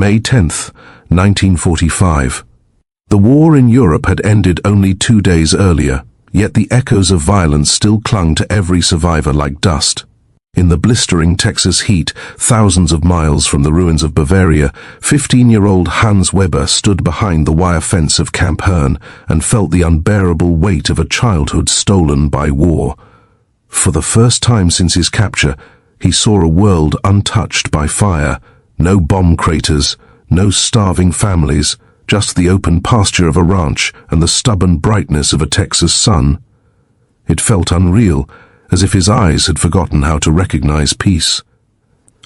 May 10th, 1945. The war in Europe had ended only 2 days earlier, yet the echoes of violence still clung to every survivor like dust. In the blistering Texas heat, thousands of miles from the ruins of Bavaria, 15-year-old Hans Weber stood behind the wire fence of Camp Herne and felt the unbearable weight of a childhood stolen by war. For the first time since his capture, he saw a world untouched by fire. No bomb craters, no starving families, just the open pasture of a ranch and the stubborn brightness of a Texas sun. It felt unreal, as if his eyes had forgotten how to recognize peace.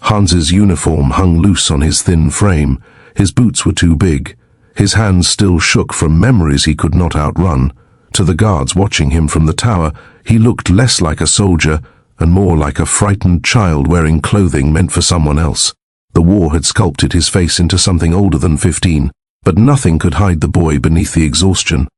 Hans's uniform hung loose on his thin frame. His boots were too big. His hands still shook from memories he could not outrun. To the guards watching him from the tower, he looked less like a soldier and more like a frightened child wearing clothing meant for someone else. The war had sculpted his face into something older than 15, but nothing could hide the boy beneath the exhaustion.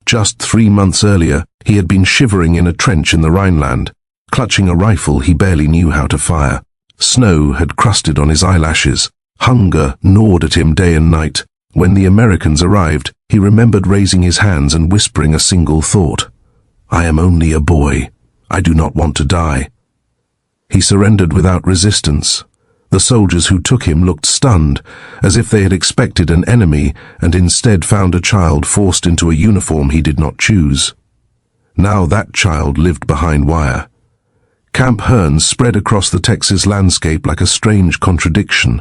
Just 3 months earlier, he had been shivering in a trench in the Rhineland, clutching a rifle he barely knew how to fire. Snow had crusted on his eyelashes. Hunger gnawed at him day and night. When the Americans arrived, he remembered raising his hands and whispering a single thought: "I am only a boy. I do not want to die." He surrendered without resistance. The soldiers who took him looked stunned, as if they had expected an enemy and instead found a child forced into a uniform he did not choose. Now that child lived behind wire. Camp Herne spread across the Texas landscape like a strange contradiction.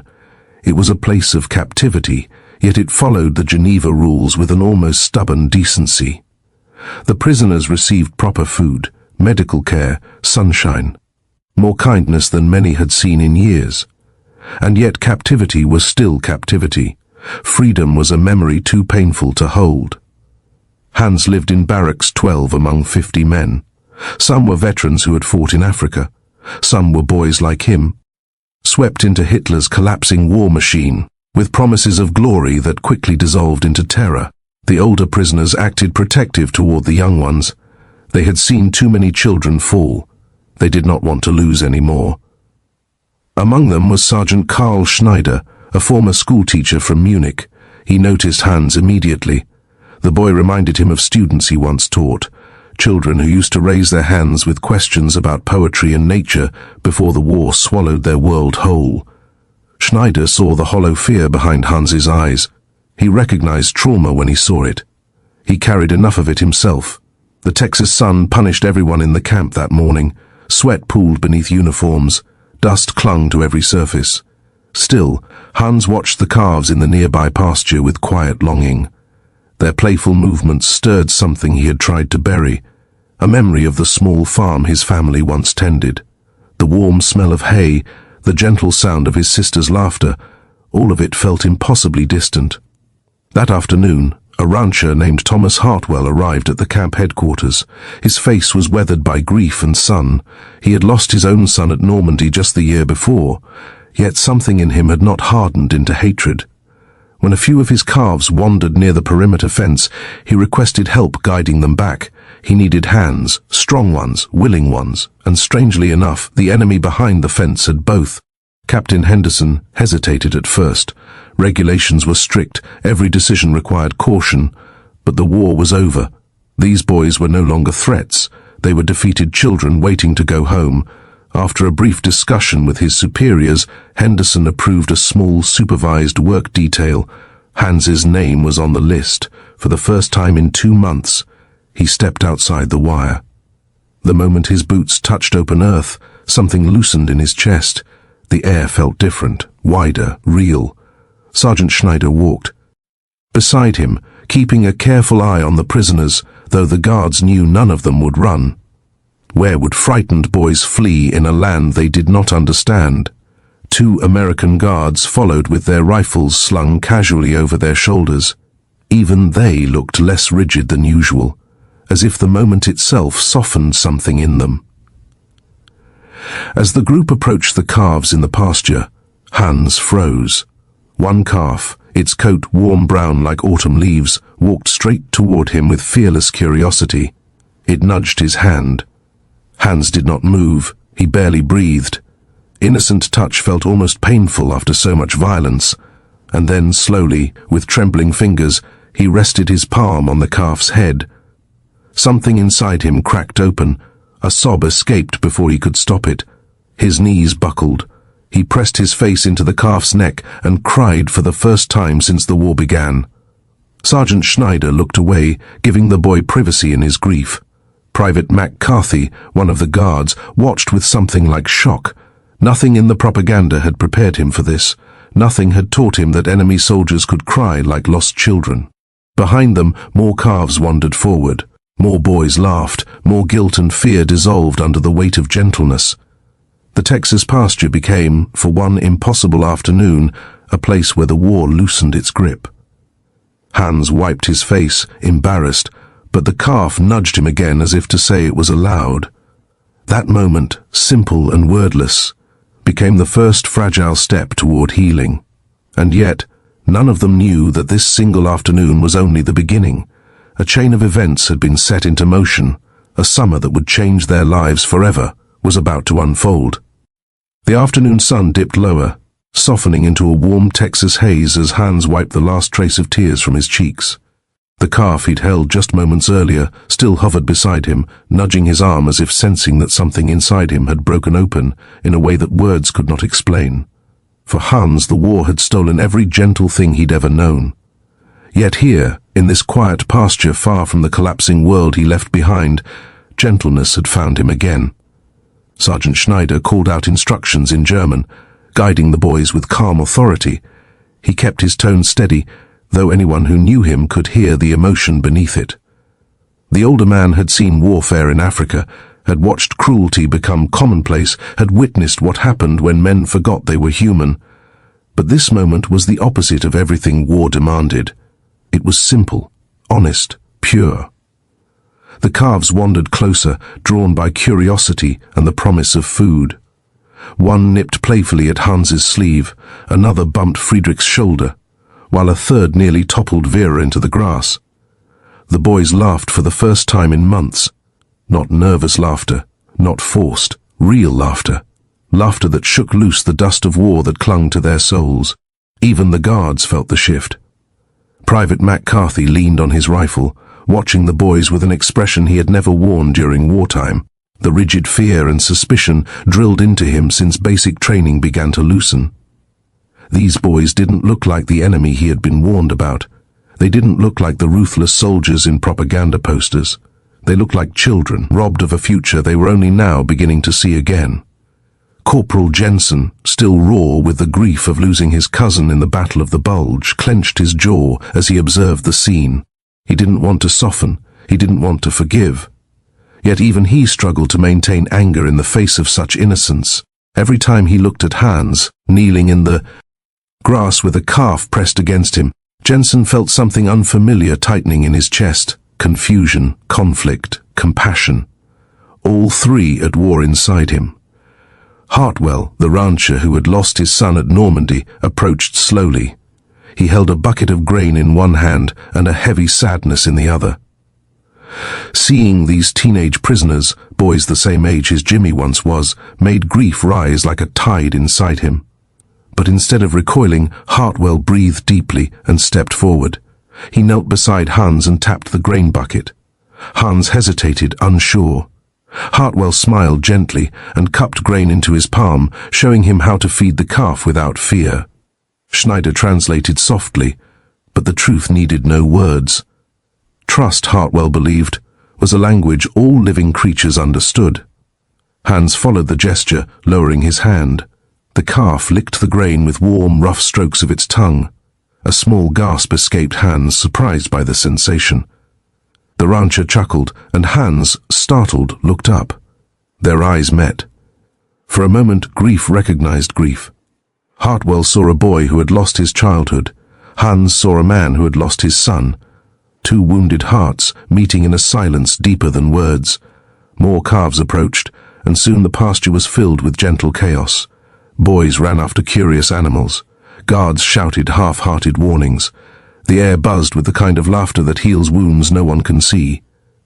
It was a place of captivity, yet it followed the Geneva rules with an almost stubborn decency. The prisoners received proper food, medical care, sunshine, more kindness than many had seen in years. And yet captivity was still captivity. Freedom was a memory too painful to hold. Hans lived in barracks 12 among 50 men. Some were veterans who had fought in Africa. Some were boys like him, swept into Hitler's collapsing war machine, with promises of glory that quickly dissolved into terror. The older prisoners acted protective toward the young ones. They had seen too many children fall. They did not want to lose any more. Among them was Sergeant Karl Schneider, a former schoolteacher from Munich. He noticed Hans immediately. The boy reminded him of students he once taught, children who used to raise their hands with questions about poetry and nature before the war swallowed their world whole. Schneider saw the hollow fear behind Hans's eyes. He recognized trauma when he saw it. He carried enough of it himself. The Texas sun punished everyone in the camp that morning. Sweat pooled beneath uniforms. Dust clung to every surface. Still, Hans watched the calves in the nearby pasture with quiet longing. Their playful movements stirred something he had tried to bury, a memory of the small farm his family once tended. The warm smell of hay, the gentle sound of his sister's laughter, all of it felt impossibly distant. That afternoon, a rancher named Thomas Hartwell arrived at the camp headquarters. His face was weathered by grief and sun. He had lost his own son at Normandy just the year before, yet something in him had not hardened into hatred. When a few of his calves wandered near the perimeter fence, he requested help guiding them back. He needed hands, strong ones, willing ones, and strangely enough, the enemy behind the fence had both. Captain Henderson hesitated at first. Regulations were strict, every decision required caution, but the war was over. These boys were no longer threats. They were defeated children waiting to go home. After a brief discussion with his superiors, Henderson approved a small supervised work detail. Hans's name was on the list. For the first time in 2 months, he stepped outside the wire. The moment his boots touched open earth, something loosened in his chest. The air felt different, wider, real. Sergeant Schneider walked beside him, keeping a careful eye on the prisoners, though the guards knew none of them would run. Where would frightened boys flee in a land they did not understand? 2 American guards followed with their rifles slung casually over their shoulders. Even they looked less rigid than usual, as if the moment itself softened something in them. As the group approached the calves in the pasture, Hans froze. One calf, its coat warm brown like autumn leaves, walked straight toward him with fearless curiosity. It nudged his hand. Hans did not move. He barely breathed. Innocent touch felt almost painful after so much violence. and then slowly, with trembling fingers, he rested his palm on the calf's head. Something inside him cracked open. A sob escaped before he could stop it. His knees buckled. He pressed his face into the calf's neck and cried for the first time since the war began. Sergeant Schneider looked away, giving the boy privacy in his grief. Private McCarthy, one of the guards, watched with something like shock. Nothing in the propaganda had prepared him for this. Nothing had taught him that enemy soldiers could cry like lost children. Behind them, more calves wandered forward. More boys laughed. More guilt and fear dissolved under the weight of gentleness. The Texas pasture became, for one impossible afternoon, a place where the war loosened its grip. Hans wiped his face, embarrassed, but the calf nudged him again as if to say it was allowed. That moment, simple and wordless, became the first fragile step toward healing. And yet, none of them knew that this single afternoon was only the beginning. A chain of events had been set into motion. A summer that would change their lives forever was about to unfold. The afternoon sun dipped lower, softening into a warm Texas haze as Hans wiped the last trace of tears from his cheeks. The calf he'd held just moments earlier still hovered beside him, nudging his arm as if sensing that something inside him had broken open in a way that words could not explain. For Hans, the war had stolen every gentle thing he'd ever known. Yet here, in this quiet pasture far from the collapsing world he left behind, gentleness had found him again. Sergeant Schneider called out instructions in German, guiding the boys with calm authority. He kept his tone steady, though anyone who knew him could hear the emotion beneath it. The older man had seen warfare in Africa, had watched cruelty become commonplace, had witnessed what happened when men forgot they were human. But this moment was the opposite of everything war demanded. It was simple, honest, pure. The calves wandered closer, drawn by curiosity and the promise of food. One nipped playfully at Hans's sleeve, another bumped Friedrich's shoulder, while a third nearly toppled Vera into the grass. The boys laughed for the first time in months. Not nervous laughter, not forced, real laughter. Laughter that shook loose the dust of war that clung to their souls. Even the guards felt the shift. Private McCarthy leaned on his rifle, watching the boys with an expression he had never worn during wartime. The rigid fear and suspicion drilled into him since basic training began to loosen. These boys didn't look like the enemy he had been warned about. They didn't look like the ruthless soldiers in propaganda posters. They looked like children, robbed of a future they were only now beginning to see again. Corporal Jensen, still raw with the grief of losing his cousin in the Battle of the Bulge, clenched his jaw as he observed the scene. He didn't want to soften. He didn't want to forgive. Yet even he struggled to maintain anger in the face of such innocence. Every time he looked at Hans, kneeling in the grass with a calf pressed against him, Jensen felt something unfamiliar tightening in his chest. Confusion, conflict, compassion. All three at war inside him. Hartwell, the rancher who had lost his son at Normandy, approached slowly. He held a bucket of grain in one hand and a heavy sadness in the other. Seeing these teenage prisoners, boys the same age as Jimmy once was, made grief rise like a tide inside him. But instead of recoiling, Hartwell breathed deeply and stepped forward. He knelt beside Hans and tapped the grain bucket. Hans hesitated, unsure. Hartwell smiled gently and cupped grain into his palm, showing him how to feed the calf without fear. Schneider translated softly, but the truth needed no words. Trust, Hartwell believed, was a language all living creatures understood. Hans followed the gesture, lowering his hand. The calf licked the grain with warm, rough strokes of its tongue. A small gasp escaped Hans, surprised by the sensation. The rancher chuckled, and Hans, startled, looked up. Their eyes met. For a moment, grief recognized grief. Hartwell saw a boy who had lost his childhood. Hans saw a man who had lost his son. Two wounded hearts meeting in a silence deeper than words. More calves approached, and soon the pasture was filled with gentle chaos. Boys ran after curious animals. Guards shouted half-hearted warnings. The air buzzed with the kind of laughter that heals wounds no one can see.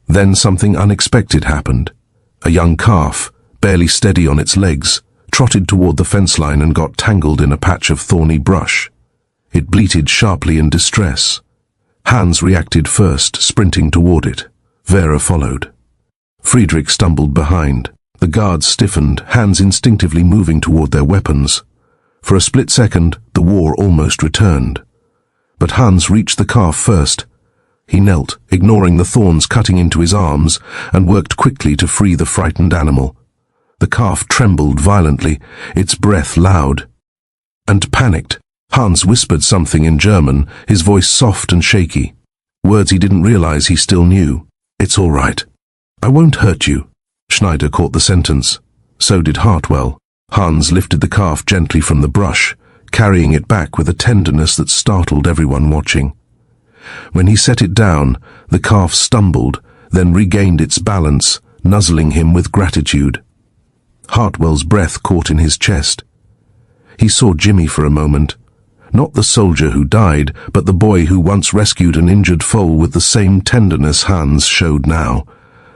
Then something unexpected happened. A young calf, barely steady on its legs, trotted toward the fence line and got tangled in a patch of thorny brush. It bleated sharply in distress. Hans reacted first, sprinting toward it. Vera followed. Friedrich stumbled behind. The guards stiffened, hands instinctively moving toward their weapons. For a split second, the war almost returned. But Hans reached the calf first. He knelt, ignoring the thorns cutting into his arms, and worked quickly to free the frightened animal. The calf trembled violently, its breath loud. And panicked, Hans whispered something in German, his voice soft and shaky. Words he didn't realize he still knew. "It's all right. I won't hurt you." Schneider caught the sentence. So did Hartwell. Hans lifted the calf gently from the brush, carrying it back with a tenderness that startled everyone watching. When he set it down, the calf stumbled, then regained its balance, nuzzling him with gratitude. Hartwell's breath caught in his chest. He saw Jimmy for a moment. Not the soldier who died, but the boy who once rescued an injured foal with the same tenderness Hans showed now.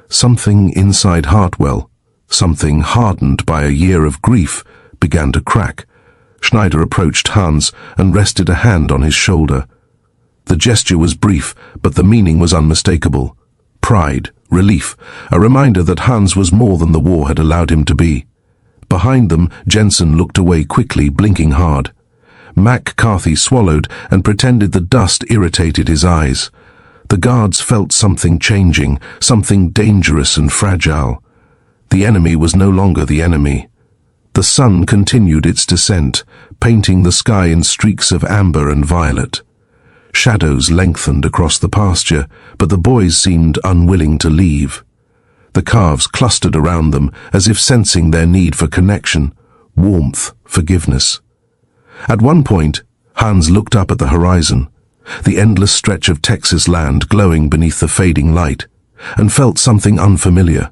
Something inside Hartwell, something hardened by a year of grief, began to crack. Schneider approached Hans and rested a hand on his shoulder. The gesture was brief, but the meaning was unmistakable. Pride, relief, a reminder that Hans was more than the war had allowed him to be. Behind them, Jensen looked away quickly, blinking hard. McCarthy swallowed and pretended the dust irritated his eyes. The guards felt something changing, something dangerous and fragile. The enemy was no longer the enemy. The sun continued its descent, painting the sky in streaks of amber and violet. Shadows lengthened across the pasture, but the boys seemed unwilling to leave. The calves clustered around them, as if sensing their need for connection, warmth, forgiveness. At one point, Hans looked up at the horizon, the endless stretch of Texas land glowing beneath the fading light, and felt something unfamiliar.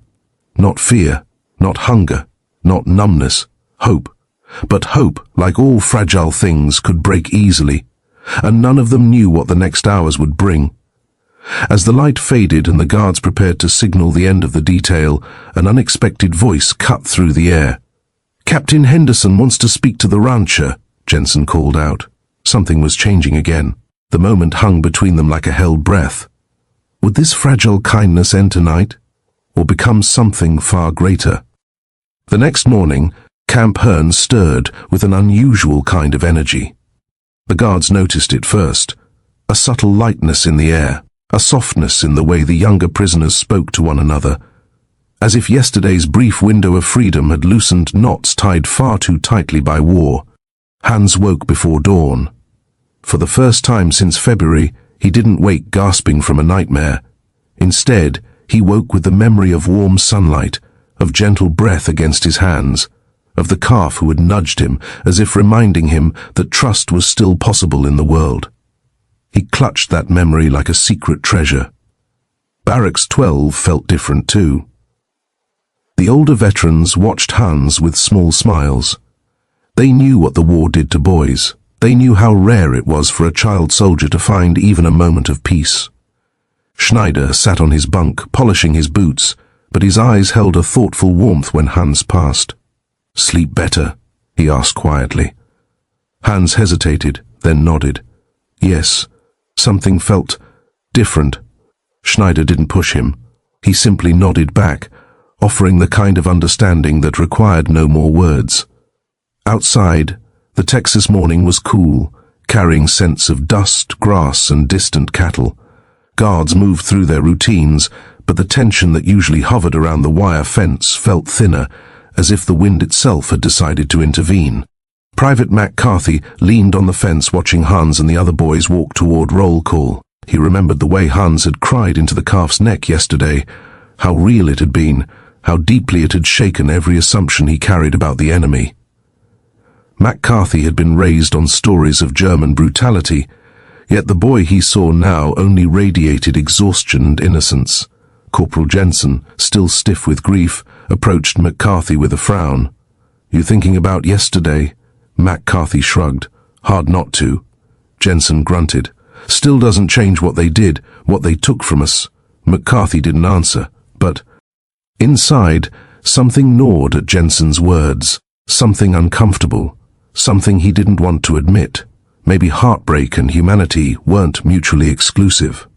Not fear, not hunger, not numbness, hope. But hope, like all fragile things, could break easily, and none of them knew what the next hours would bring. As the light faded and the guards prepared to signal the end of the detail, an unexpected voice cut through the air. "Captain Henderson wants to speak to the rancher," Jensen called out. Something was changing again. The moment hung between them like a held breath. Would this fragile kindness end tonight, or become something far greater? The next morning, Camp Hearn stirred with an unusual kind of energy. The guards noticed it first. A subtle lightness in the air, a softness in the way the younger prisoners spoke to one another, as if yesterday's brief window of freedom had loosened knots tied far too tightly by war. Hans woke before dawn. For the first time since February, he didn't wake gasping from a nightmare. Instead, he woke with the memory of warm sunlight, of gentle breath against his hands, of the calf who had nudged him, as if reminding him that trust was still possible in the world. He clutched that memory like a secret treasure. Barracks 12 felt different too. The older veterans watched Hans with small smiles. They knew what the war did to boys. They knew how rare it was for a child soldier to find even a moment of peace. Schneider sat on his bunk, polishing his boots, but his eyes held a thoughtful warmth when Hans passed. "Sleep better?" he asked quietly. Hans hesitated, then nodded. Yes, something felt different. Schneider didn't push him. He simply nodded back, offering the kind of understanding that required no more words. Outside, the Texas morning was cool, carrying scents of dust, grass, and distant cattle. Guards moved through their routines, but the tension that usually hovered around the wire fence felt thinner, as if the wind itself had decided to intervene. Private McCarthy leaned on the fence watching Hans and the other boys walk toward roll call. He remembered the way Hans had cried into the calf's neck yesterday, how real it had been, how deeply it had shaken every assumption he carried about the enemy. McCarthy had been raised on stories of German brutality, yet the boy he saw now only radiated exhaustion and innocence. Corporal Jensen, still stiff with grief, approached McCarthy with a frown. "You thinking about yesterday?" McCarthy shrugged. "Hard not to." Jensen grunted. "Still doesn't change what they did, what they took from us." McCarthy didn't answer, but inside, something gnawed at Jensen's words, something uncomfortable, something he didn't want to admit. Maybe heartbreak and humanity weren't mutually exclusive.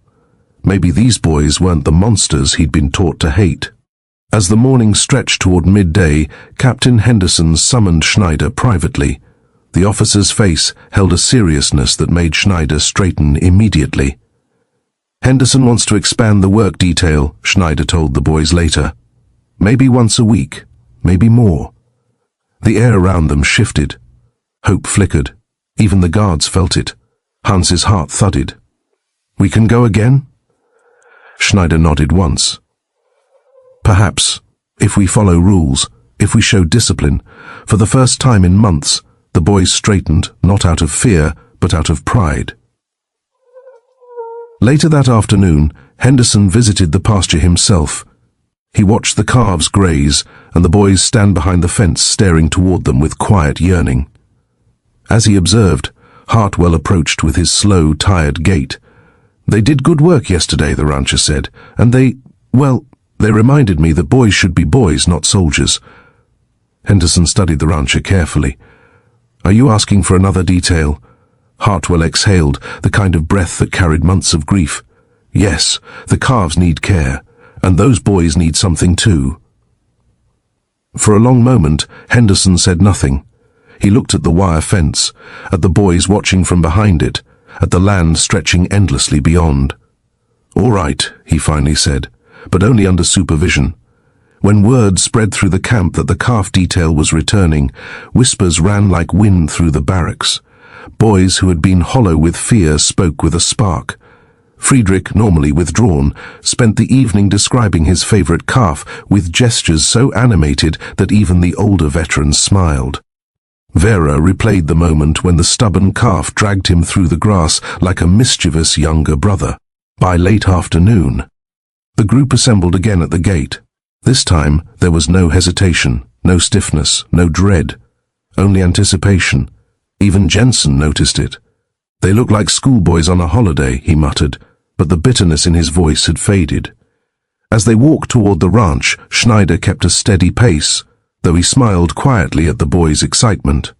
Maybe these boys weren't the monsters he'd been taught to hate. As the morning stretched toward midday, Captain Henderson summoned Schneider privately. The officer's face held a seriousness that made Schneider straighten immediately. "Henderson wants to expand the work detail," Schneider told the boys later. "Maybe once a week, maybe more." The air around them shifted. Hope flickered. Even the guards felt it. Hans's heart thudded. "We can go again?" Schneider nodded once. "Perhaps, if we follow rules, if we show discipline." For the first time in months, the boys straightened, not out of fear, but out of pride. Later that afternoon, Henderson visited the pasture himself. He watched the calves graze, and the boys stand behind the fence staring toward them with quiet yearning. As he observed, Hartwell approached with his slow, tired gait. "They did good work yesterday," the rancher said, "and they reminded me that boys should be boys, not soldiers." Henderson studied the rancher carefully. "Are you asking for another detail?" Hartwell exhaled, the kind of breath that carried months of grief. "Yes, the calves need care, and those boys need something too." For a long moment, Henderson said nothing. He looked at the wire fence, at the boys watching from behind it, at the land stretching endlessly beyond. "All right," he finally said, but only under supervision. When word spread through the camp that the calf detail was returning, whispers ran like wind through the barracks. Boys who had been hollow with fear spoke with a spark. Friedrich, normally withdrawn, spent the evening describing his favorite calf with gestures so animated that even the older veterans smiled. Vera replayed the moment when the stubborn calf dragged him through the grass like a mischievous younger brother. By late afternoon, the group assembled again at the gate. This time there was no hesitation, no stiffness, no dread, only anticipation. Even Jensen noticed it. "They look like schoolboys on a holiday," he muttered, but the bitterness in his voice had faded. As they walked toward the ranch, Schneider kept a steady pace, though he smiled quietly at the boys' excitement.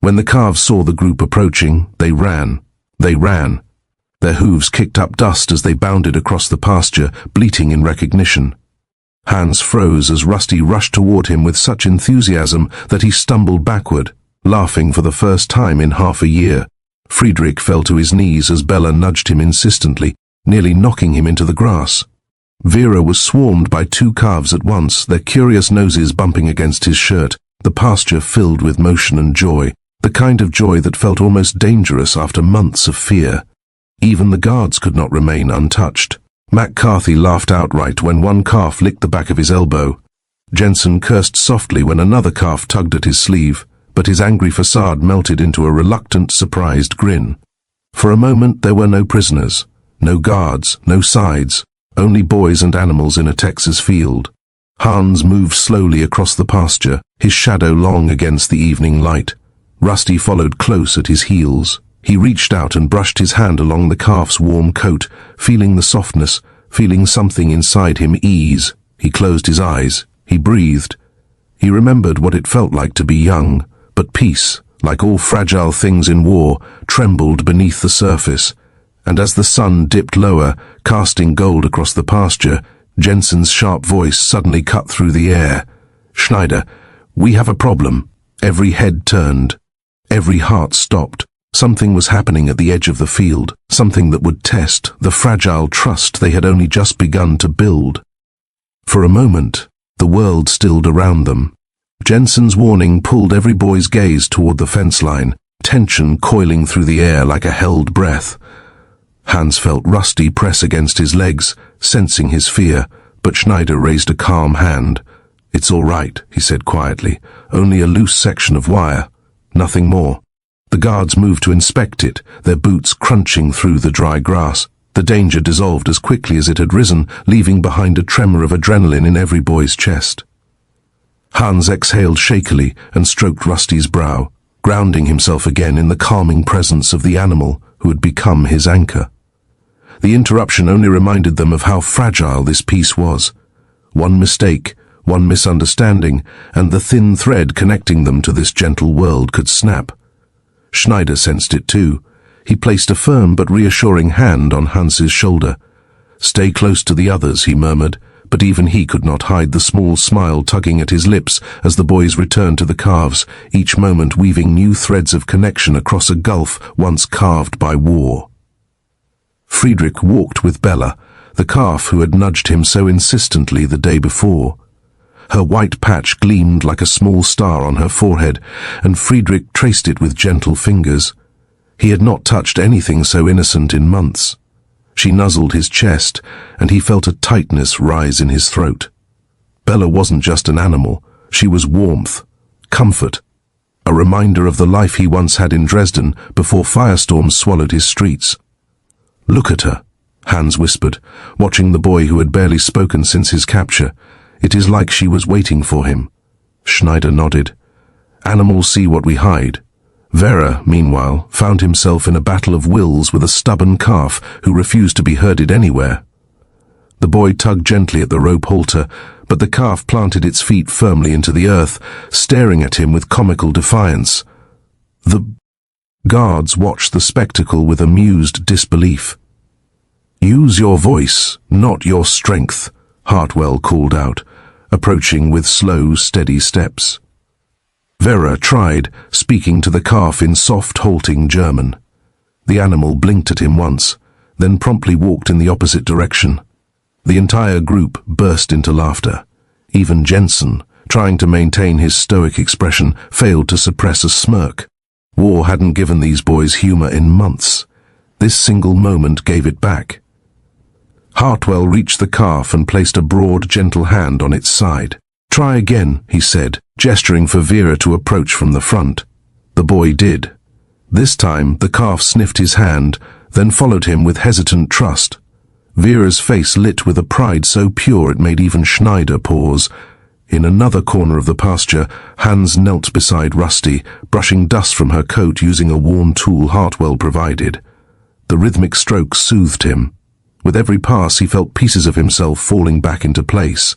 When the calves saw the group approaching, they ran. They ran. Their hooves kicked up dust as they bounded across the pasture, bleating in recognition. Hans froze as Rusty rushed toward him with such enthusiasm that he stumbled backward, laughing for the first time in half a year. Friedrich fell to his knees as Bella nudged him insistently, nearly knocking him into the grass. Vera was swarmed by two calves at once, their curious noses bumping against his shirt, the pasture filled with motion and joy, the kind of joy that felt almost dangerous after months of fear. Even the guards could not remain untouched. McCarthy laughed outright when one calf licked the back of his elbow. Jensen cursed softly when another calf tugged at his sleeve, but his angry facade melted into a reluctant, surprised grin. For a moment there were no prisoners, no guards, no sides, only boys and animals in a Texas field. Hans moved slowly across the pasture, his shadow long against the evening light. Rusty followed close at his heels. He reached out and brushed his hand along the calf's warm coat, feeling the softness, feeling something inside him ease. He closed his eyes. He breathed. He remembered what it felt like to be young, but peace, like all fragile things in war, trembled beneath the surface. And as the sun dipped lower, casting gold across the pasture, Jensen's sharp voice suddenly cut through the air. "Schneider, we have a problem." Every head turned. Every heart stopped. Something was happening at the edge of the field, something that would test the fragile trust they had only just begun to build. For a moment, the world stilled around them. Jensen's warning pulled every boy's gaze toward the fence line, tension coiling through the air like a held breath. Hans felt Rusty press against his legs, sensing his fear, but Schneider raised a calm hand. "It's all right," he said quietly. "Only a loose section of wire. Nothing more." The guards moved to inspect it, their boots crunching through the dry grass. The danger dissolved as quickly as it had risen, leaving behind a tremor of adrenaline in every boy's chest. Hans exhaled shakily and stroked Rusty's brow, grounding himself again in the calming presence of the animal who had become his anchor. The interruption only reminded them of how fragile this peace was. One mistake, one misunderstanding, and the thin thread connecting them to this gentle world could snap. Schneider sensed it too. He placed a firm but reassuring hand on Hans's shoulder. "Stay close to the others," he murmured, but even he could not hide the small smile tugging at his lips as the boys returned to the calves, each moment weaving new threads of connection across a gulf once carved by war. Friedrich walked with Bella, the calf who had nudged him so insistently the day before. Her white patch gleamed like a small star on her forehead, and Friedrich traced it with gentle fingers. He had not touched anything so innocent in months. She nuzzled his chest, and he felt a tightness rise in his throat. Bella wasn't just an animal, she was warmth, comfort, a reminder of the life he once had in Dresden before firestorms swallowed his streets. "Look at her," Hans whispered, watching the boy who had barely spoken since his capture. "It is like she was waiting for him." Schneider nodded. "Animals see what we hide." Vera, meanwhile, found himself in a battle of wills with a stubborn calf who refused to be herded anywhere. The boy tugged gently at the rope halter, but the calf planted its feet firmly into the earth, staring at him with comical defiance. The guards watched the spectacle with amused disbelief. "Use your voice, not your strength," Hartwell called out, approaching with slow, steady steps. Vera tried, speaking to the calf in soft, halting German. The animal blinked at him once, then promptly walked in the opposite direction. The entire group burst into laughter. Even Jensen, trying to maintain his stoic expression, failed to suppress a smirk. War hadn't given these boys humor in months. This single moment gave it back. Hartwell reached the calf and placed a broad, gentle hand on its side. "Try again," he said, gesturing for Vera to approach from the front. The boy did. This time, the calf sniffed his hand, then followed him with hesitant trust. Vera's face lit with a pride so pure it made even Schneider pause. In another corner of the pasture, Hans knelt beside Rusty, brushing dust from her coat using a worn tool Hartwell provided. The rhythmic strokes soothed him. With every pass, he felt pieces of himself falling back into place.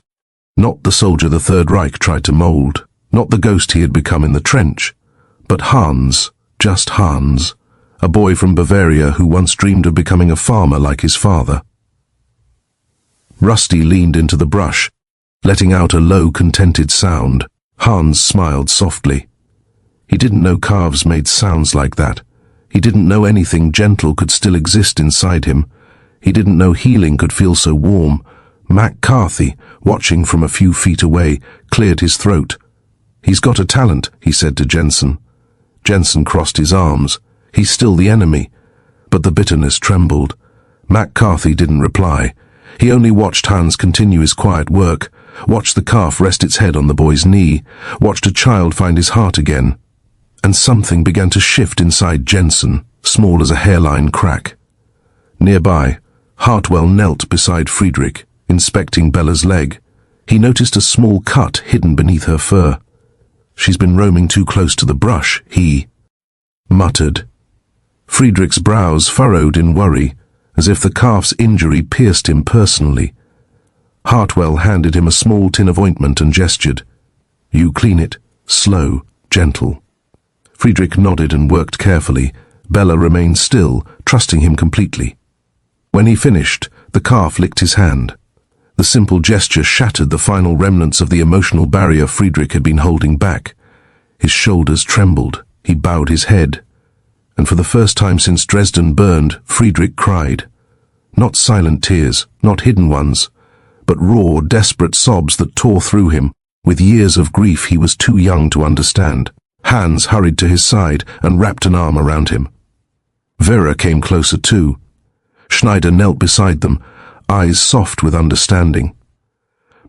Not the soldier the Third Reich tried to mold, not the ghost he had become in the trench, but Hans, just Hans, a boy from Bavaria who once dreamed of becoming a farmer like his father. Rusty leaned into the brush, letting out a low, contented sound. Hans smiled softly. He didn't know calves made sounds like that. He didn't know anything gentle could still exist inside him. He didn't know healing could feel so warm. McCarthy, watching from a few feet away, cleared his throat. "He's got a talent," he said to Jensen. Jensen crossed his arms. "He's still the enemy." But the bitterness trembled. McCarthy didn't reply. He only watched Hans continue his quiet work, watched the calf rest its head on the boy's knee, watched a child find his heart again. And something began to shift inside Jensen, small as a hairline crack. Nearby, Hartwell knelt beside Friedrich, inspecting Bella's leg. He noticed a small cut hidden beneath her fur. "She's been roaming too close to the brush," he muttered. Friedrich's brows furrowed in worry, as if the calf's injury pierced him personally. Hartwell handed him a small tin of ointment and gestured. "You clean it, slow, gentle." Friedrich nodded and worked carefully. Bella remained still, trusting him completely. When he finished, the calf licked his hand. The simple gesture shattered the final remnants of the emotional barrier Friedrich had been holding back. His shoulders trembled. He bowed his head. And for the first time since Dresden burned, Friedrich cried. Not silent tears, not hidden ones, but raw, desperate sobs that tore through him, with years of grief he was too young to understand. Hans hurried to his side and wrapped an arm around him. Vera came closer too. Schneider knelt beside them, eyes soft with understanding.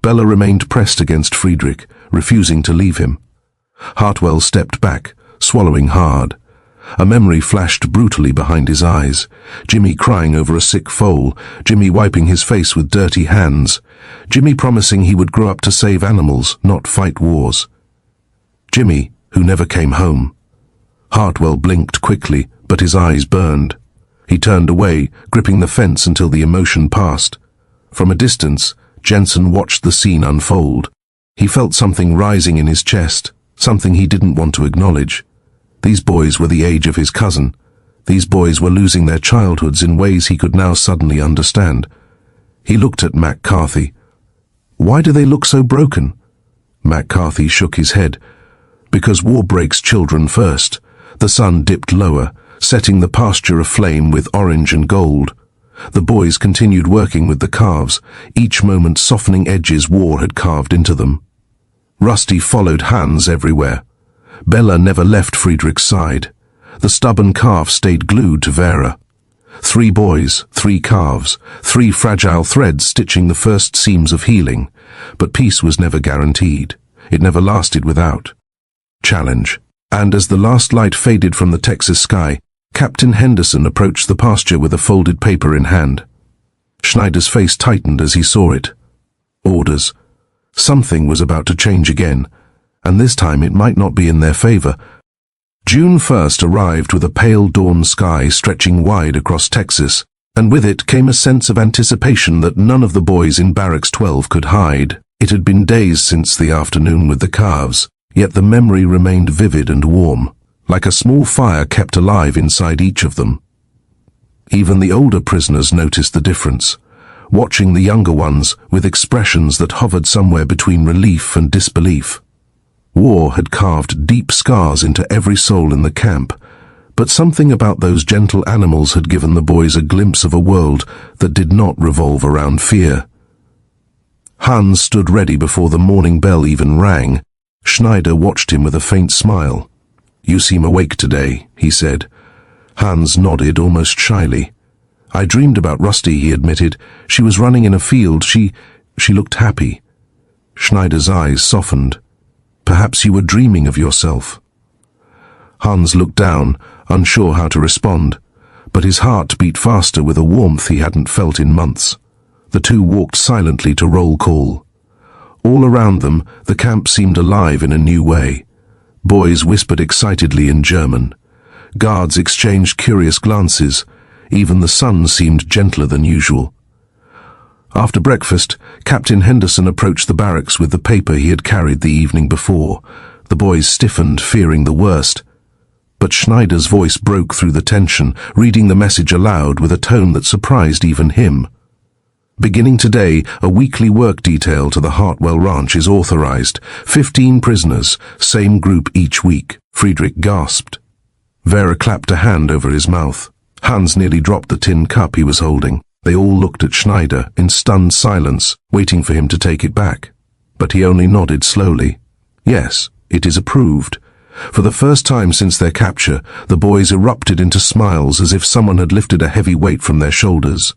Bella remained pressed against Friedrich, refusing to leave him. Hartwell stepped back, swallowing hard. A memory flashed brutally behind his eyes. Jimmy crying over a sick foal, Jimmy wiping his face with dirty hands, Jimmy promising he would grow up to save animals, not fight wars. Jimmy, who never came home. Hartwell blinked quickly, but his eyes burned. He turned away, gripping the fence until the emotion passed. From a distance, Jensen watched the scene unfold. He felt something rising in his chest, something he didn't want to acknowledge. These boys were the age of his cousin. These boys were losing their childhoods in ways he could now suddenly understand. He looked at Mac Carthy. "Why do they look so broken?" Mac Carthy shook his head. "Because war breaks children first." The sun dipped lower, setting the pasture aflame with orange and gold. The boys continued working with the calves, each moment softening edges war had carved into them. Rusty followed Hans everywhere. Bella never left Friedrich's side. The stubborn calf stayed glued to Vera. 3 boys, 3 calves, 3 fragile threads stitching the first seams of healing. But peace was never guaranteed. It never lasted without challenge. And as the last light faded from the Texas sky, Captain Henderson approached the pasture with a folded paper in hand. Schneider's face tightened as he saw it. Orders. Something was about to change again, and this time it might not be in their favor. June 1st arrived with a pale dawn sky stretching wide across Texas, and with it came a sense of anticipation that none of the boys in Barracks 12 could hide. It had been days since the afternoon with the calves, yet the memory remained vivid and warm, like a small fire kept alive inside each of them. Even the older prisoners noticed the difference, watching the younger ones with expressions that hovered somewhere between relief and disbelief. War had carved deep scars into every soul in the camp, but something about those gentle animals had given the boys a glimpse of a world that did not revolve around fear. Hans stood ready before the morning bell even rang. Schneider watched him with a faint smile. "You seem awake today," he said. Hans nodded almost shyly. "I dreamed about Rusty," he admitted. "She was running in a field. She looked happy." Schneider's eyes softened. "Perhaps you were dreaming of yourself." Hans looked down, unsure how to respond, but his heart beat faster with a warmth he hadn't felt in months. The two walked silently to roll call. All around them, the camp seemed alive in a new way. Boys whispered excitedly in German. Guards exchanged curious glances. Even the sun seemed gentler than usual. After breakfast, Captain Henderson approached the barracks with the paper he had carried the evening before. The boys stiffened, fearing the worst. But Schneider's voice broke through the tension, reading the message aloud with a tone that surprised even him. "Beginning today, a weekly work detail to the Hartwell Ranch is authorized. 15 prisoners, same group each week." Friedrich gasped. Vera clapped a hand over his mouth. Hans nearly dropped the tin cup he was holding. They all looked at Schneider in stunned silence, waiting for him to take it back. But he only nodded slowly. "Yes, it is approved." For the first time since their capture, the boys erupted into smiles as if someone had lifted a heavy weight from their shoulders.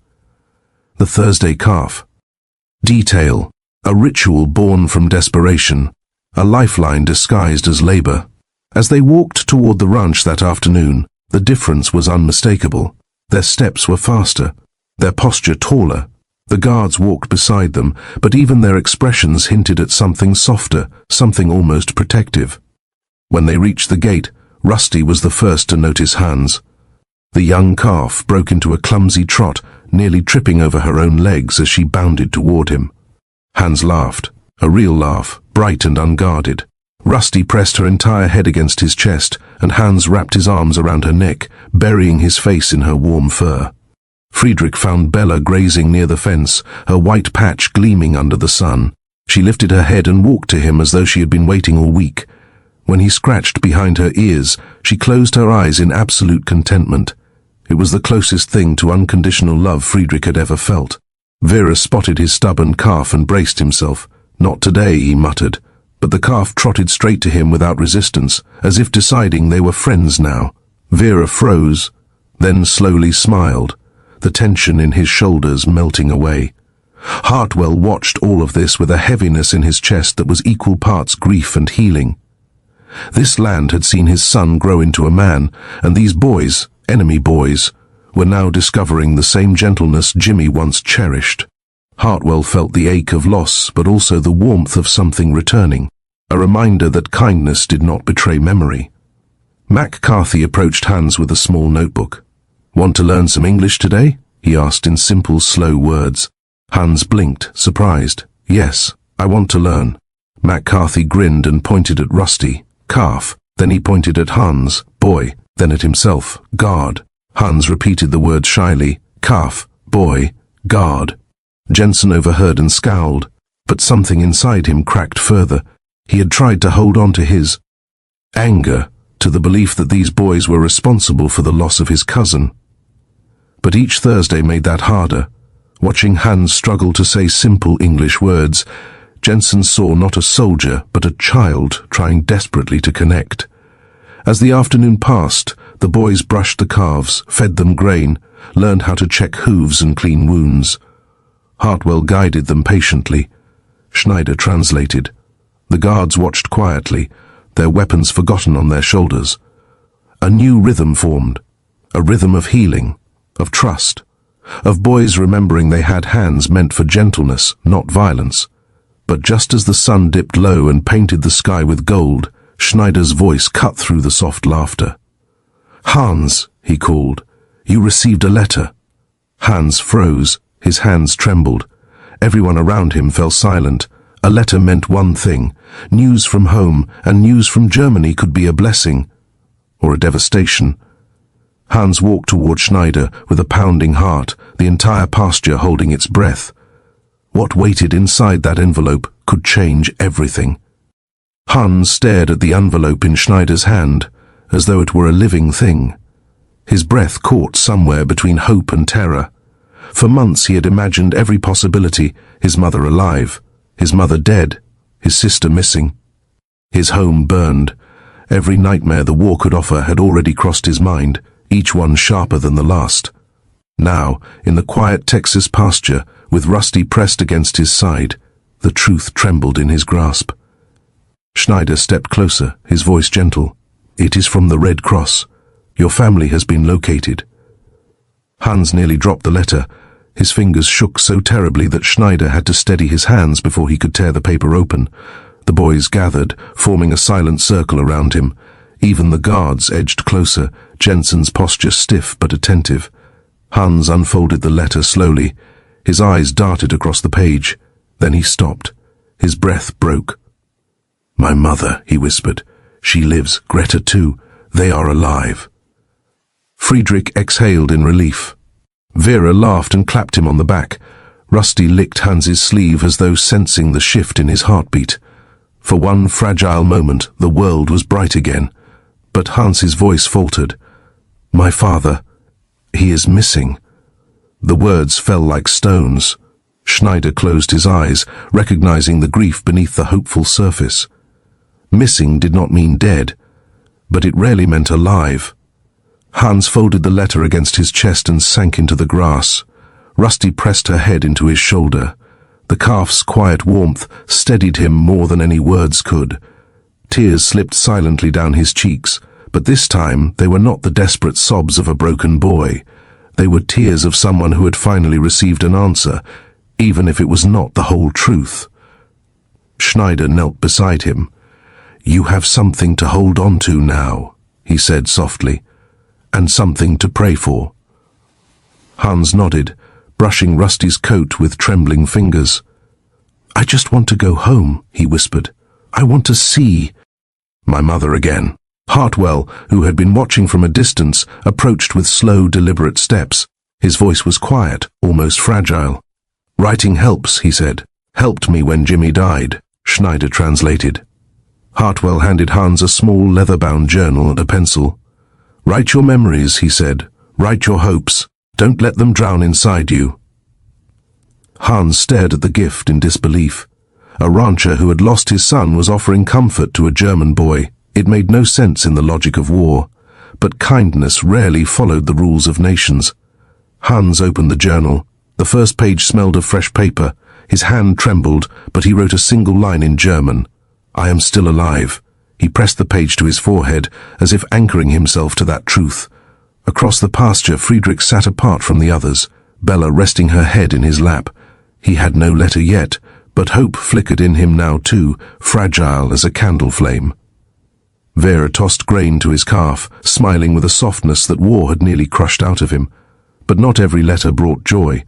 The Thursday calf. Detail. A ritual born from desperation. A lifeline disguised as labor. As they walked toward the ranch that afternoon, the difference was unmistakable. Their steps were faster, their posture taller. The guards walked beside them, but even their expressions hinted at something softer, something almost protective. When they reached the gate, Rusty was the first to notice Hans. The young calf broke into a clumsy trot, nearly tripping over her own legs as she bounded toward him. Hans laughed, a real laugh, bright and unguarded. Rusty pressed her entire head against his chest, and Hans wrapped his arms around her neck, burying his face in her warm fur. Friedrich found Bella grazing near the fence, her white patch gleaming under the sun. She lifted her head and walked to him as though she had been waiting all week. When he scratched behind her ears, she closed her eyes in absolute contentment. It was the closest thing to unconditional love Friedrich had ever felt. Vera spotted his stubborn calf and braced himself. "Not today," he muttered. But the calf trotted straight to him without resistance, as if deciding they were friends now. Vera froze, then slowly smiled, the tension in his shoulders melting away. Hartwell watched all of this with a heaviness in his chest that was equal parts grief and healing. This land had seen his son grow into a man, and these boys, enemy boys, were now discovering the same gentleness Jimmy once cherished. Hartwell felt the ache of loss, but also the warmth of something returning, a reminder that kindness did not betray memory. Mac Carthy approached Hans with a small notebook. "Want to learn some English today?" he asked in simple, slow words. Hans blinked, surprised. "Yes, I want to learn." Mac Carthy grinned and pointed at Rusty. "Calf, Then he pointed at Hans, boy, then at himself, guard. Hans repeated the word shyly, calf, boy, guard. Jensen overheard and scowled, but something inside him cracked further. He had tried to hold on to his anger, to the belief that these boys were responsible for the loss of his cousin. But each Thursday made that harder. Watching Hans struggle to say simple English words, Jensen saw not a soldier but a child trying desperately to connect. As the afternoon passed, the boys brushed the calves, fed them grain, learned how to check hooves and clean wounds. Hartwell guided them patiently. Schneider translated. The guards watched quietly, their weapons forgotten on their shoulders. A new rhythm formed, a rhythm of healing, of trust, of boys remembering they had hands meant for gentleness, not violence. But just as the sun dipped low and painted the sky with gold, Schneider's voice cut through the soft laughter. "Hans," he called, "you received a letter." Hans froze, his hands trembled. Everyone around him fell silent. A letter meant one thing. News from home and news from Germany could be a blessing, or a devastation. Hans walked toward Schneider with a pounding heart, the entire pasture holding its breath. What waited inside that envelope could change everything. Hans stared at the envelope in Schneider's hand, as though it were a living thing. His breath caught somewhere between hope and terror. For months he had imagined every possibility: his mother alive, his mother dead, his sister missing. His home burned. Every nightmare the war could offer had already crossed his mind, each one sharper than the last. Now, in the quiet Texas pasture, with Rusty pressed against his side, the truth trembled in his grasp. Schneider stepped closer, his voice gentle. "It is from the Red Cross. Your family has been located." Hans nearly dropped the letter. His fingers shook so terribly that Schneider had to steady his hands before he could tear the paper open. The boys gathered, forming a silent circle around him. Even the guards edged closer, Jensen's posture stiff but attentive. Hans unfolded the letter slowly. His eyes darted across the page. Then he stopped. His breath broke. "My mother," he whispered. "She lives. Greta too. They are alive." Friedrich exhaled in relief. Vera laughed and clapped him on the back. Rusty licked Hans's sleeve as though sensing the shift in his heartbeat. For one fragile moment, the world was bright again. But Hans's voice faltered. "My father, he is missing." The words fell like stones. Schneider closed his eyes, recognizing the grief beneath the hopeful surface. Missing did not mean dead, but it rarely meant alive. Hans folded the letter against his chest and sank into the grass. Rusty pressed her head into his shoulder. The calf's quiet warmth steadied him more than any words could. Tears slipped silently down his cheeks, but this time they were not the desperate sobs of a broken boy. They were tears of someone who had finally received an answer, even if it was not the whole truth. Schneider knelt beside him. "You have something to hold on to now," he said softly, "and something to pray for." Hans nodded, brushing Rusty's coat with trembling fingers. "I just want to go home," he whispered. "I want to see my mother again." Hartwell, who had been watching from a distance, approached with slow, deliberate steps. His voice was quiet, almost fragile. "Writing helps," he said. "Helped me when Jimmy died," Schneider translated. Hartwell handed Hans a small leather-bound journal and a pencil. "Write your memories," he said. "Write your hopes. Don't let them drown inside you." Hans stared at the gift in disbelief. A rancher who had lost his son was offering comfort to a German boy. It made no sense in the logic of war, but kindness rarely followed the rules of nations. Hans opened the journal. The first page smelled of fresh paper. His hand trembled, but he wrote a single line in German. "I am still alive." He pressed the page to his forehead, as if anchoring himself to that truth. Across the pasture, Friedrich sat apart from the others, Bella resting her head in his lap. He had no letter yet, but hope flickered in him now too, fragile as a candle flame. Vera tossed grain to his calf, smiling with a softness that war had nearly crushed out of him. But not every letter brought joy.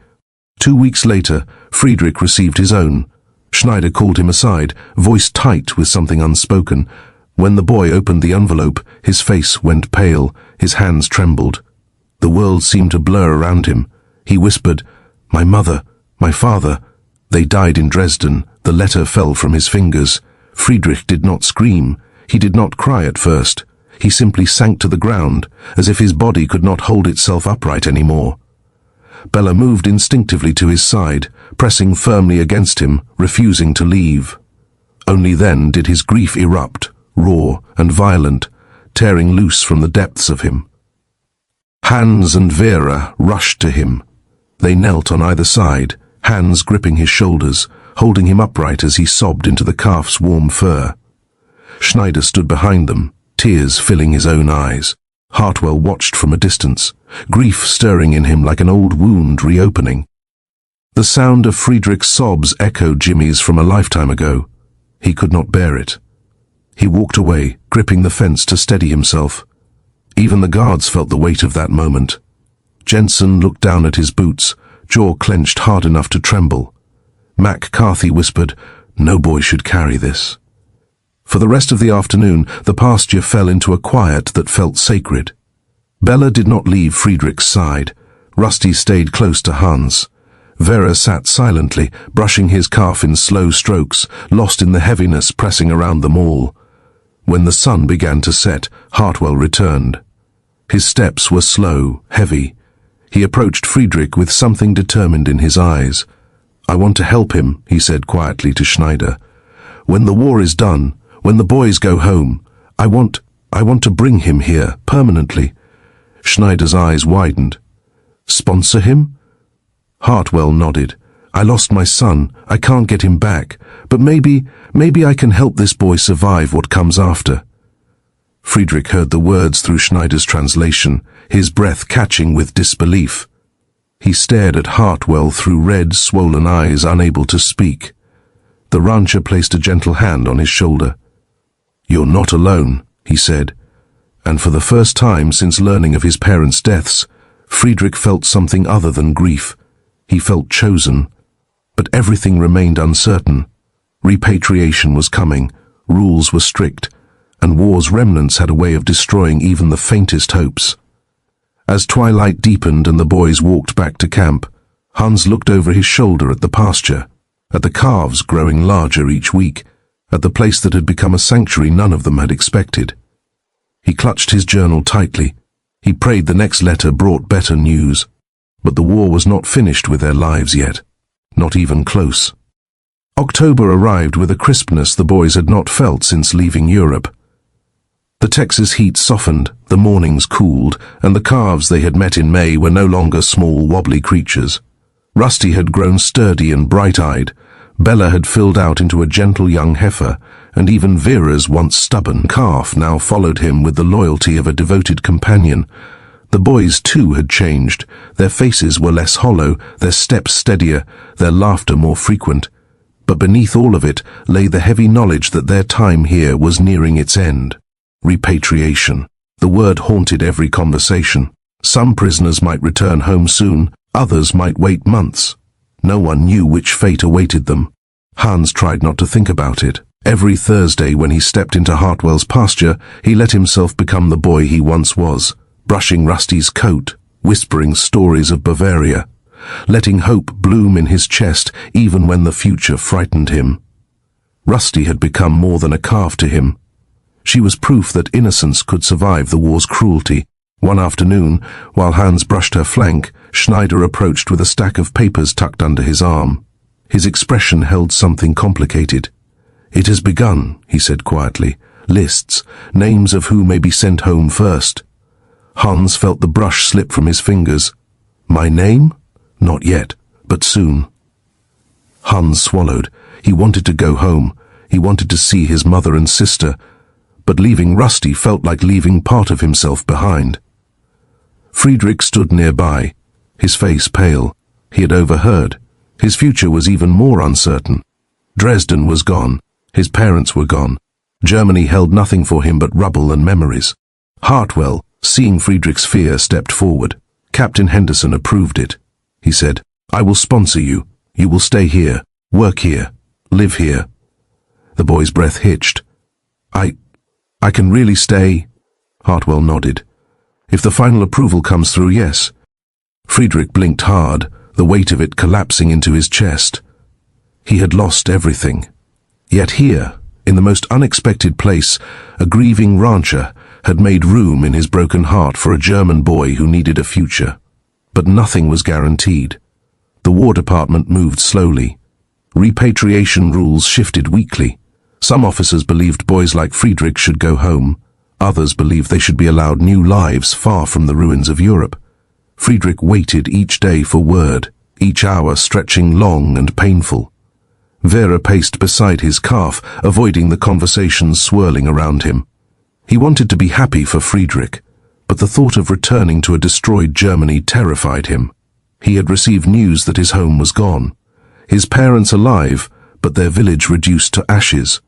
2 weeks later, Friedrich received his own. Schneider called him aside, voice tight with something unspoken. When the boy opened the envelope, his face went pale, his hands trembled. The world seemed to blur around him. He whispered, "My mother, my father. They died in Dresden." The letter fell from his fingers. Friedrich did not scream. He did not cry at first. He simply sank to the ground, as if his body could not hold itself upright anymore. Bella moved instinctively to his side, pressing firmly against him, refusing to leave. Only then did his grief erupt, raw and violent, tearing loose from the depths of him. Hans and Vera rushed to him. They knelt on either side, Hans gripping his shoulders, holding him upright as he sobbed into the calf's warm fur. Schneider stood behind them, tears filling his own eyes. Hartwell watched from a distance, grief stirring in him like an old wound reopening. The sound of Friedrich's sobs echoed Jimmy's from a lifetime ago. He could not bear it. He walked away, gripping the fence to steady himself. Even the guards felt the weight of that moment. Jensen looked down at his boots, jaw clenched hard enough to tremble. Mac Carthy whispered, "No boy should carry this." For the rest of the afternoon, the pasture fell into a quiet that felt sacred. Bella did not leave Friedrich's side. Rusty stayed close to Hans. Vera sat silently, brushing his calf in slow strokes, lost in the heaviness pressing around them all. When the sun began to set, Hartwell returned. His steps were slow, heavy. He approached Friedrich with something determined in his eyes. "I want to help him," he said quietly to Schneider. "When the war is done, when the boys go home, I want to bring him here, permanently." Schneider's eyes widened. "Sponsor him?" Hartwell nodded. "I lost my son. I can't get him back. But maybe I can help this boy survive what comes after." Friedrich heard the words through Schneider's translation, his breath catching with disbelief. He stared at Hartwell through red, swollen eyes, unable to speak. The rancher placed a gentle hand on his shoulder. "You're not alone," he said. And for the first time since learning of his parents' deaths, Friedrich felt something other than grief. He felt chosen. But everything remained uncertain. Repatriation was coming, rules were strict, and war's remnants had a way of destroying even the faintest hopes. As twilight deepened and the boys walked back to camp, Hans looked over his shoulder at the pasture, at the calves growing larger each week, at the place that had become a sanctuary none of them had expected. He clutched his journal tightly. He prayed the next letter brought better news. But the war was not finished with their lives yet, not even close. October arrived with a crispness the boys had not felt since leaving Europe. The Texas heat softened, the mornings cooled, and the calves they had met in May were no longer small, wobbly creatures. Rusty had grown sturdy and bright-eyed. Bella had filled out into a gentle young heifer, and even Vera's once stubborn calf now followed him with the loyalty of a devoted companion. The boys, too, had changed. Their faces were less hollow, their steps steadier, their laughter more frequent. But beneath all of it lay the heavy knowledge that their time here was nearing its end. Repatriation. The word haunted every conversation. Some prisoners might return home soon, others might wait months. No one knew which fate awaited them. Hans tried not to think about it. Every Thursday when he stepped into Hartwell's pasture, he let himself become the boy he once was, brushing Rusty's coat, whispering stories of Bavaria, letting hope bloom in his chest even when the future frightened him. Rusty had become more than a calf to him. She was proof that innocence could survive the war's cruelty. One afternoon, while Hans brushed her flank, Schneider approached with a stack of papers tucked under his arm. His expression held something complicated. "It has begun," he said quietly. "Lists, names of who may be sent home first." Hans felt the brush slip from his fingers. "My name? Not yet, but soon." Hans swallowed. He wanted to go home. He wanted to see his mother and sister. But leaving Rusty felt like leaving part of himself behind. Friedrich stood nearby, his face pale. He had overheard. His future was even more uncertain. Dresden was gone. His parents were gone. Germany held nothing for him but rubble and memories. Hartwell, seeing Friedrich's fear, stepped forward. "Captain Henderson approved it," he said. "I will sponsor you. You will stay here, work here, live here." The boy's breath hitched. I can really stay? Hartwell nodded. If the final approval comes through, yes. Friedrich blinked hard, the weight of it collapsing into his chest. He had lost everything. Yet here, in the most unexpected place, a grieving rancher had made room in his broken heart for a German boy who needed a future. But nothing was guaranteed. The War Department moved slowly. Repatriation rules shifted weekly. Some officers believed boys like Friedrich should go home. Others believed they should be allowed new lives far from the ruins of Europe. Friedrich waited each day for word, each hour stretching long and painful. Vera paced beside his calf, avoiding the conversations swirling around him. He wanted to be happy for Friedrich, but the thought of returning to a destroyed Germany terrified him. He had received news that his home was gone. His parents alive, but their village reduced to ashes.